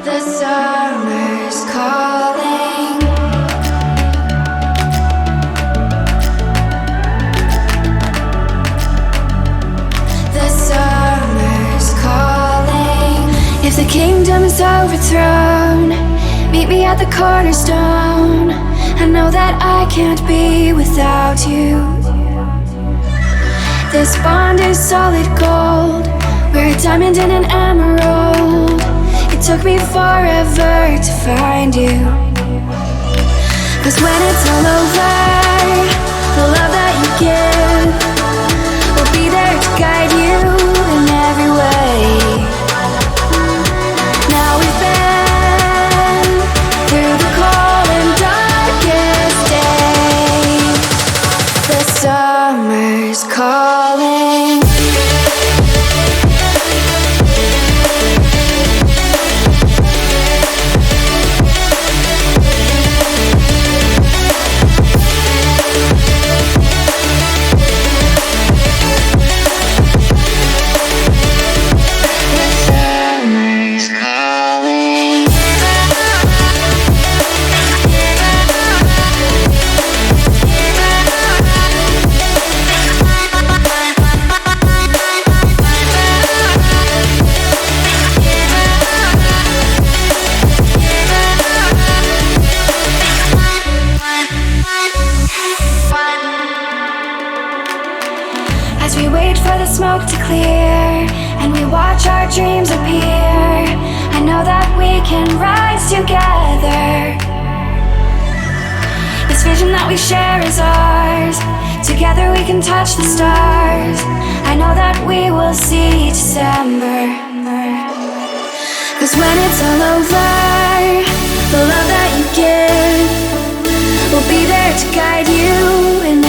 The summer's calling. The summer's calling. If the kingdom is overthrown, meet me at the cornerstone. I know that I can't be without you. This bond is solid gold. We're a diamond and an emerald. It took me forever to find you. 'Cause when it's all over, the love that you give will be there to guide you in every way. Now we've been through the cold and darkest days. The summer's calling. As we wait for the smoke to clear and we watch our dreams appear, I know that we can rise together. This vision that we share is ours. Together we can touch the stars. I know that we will see December. 'Cause when it's all over, the love that you give will be there to guide you in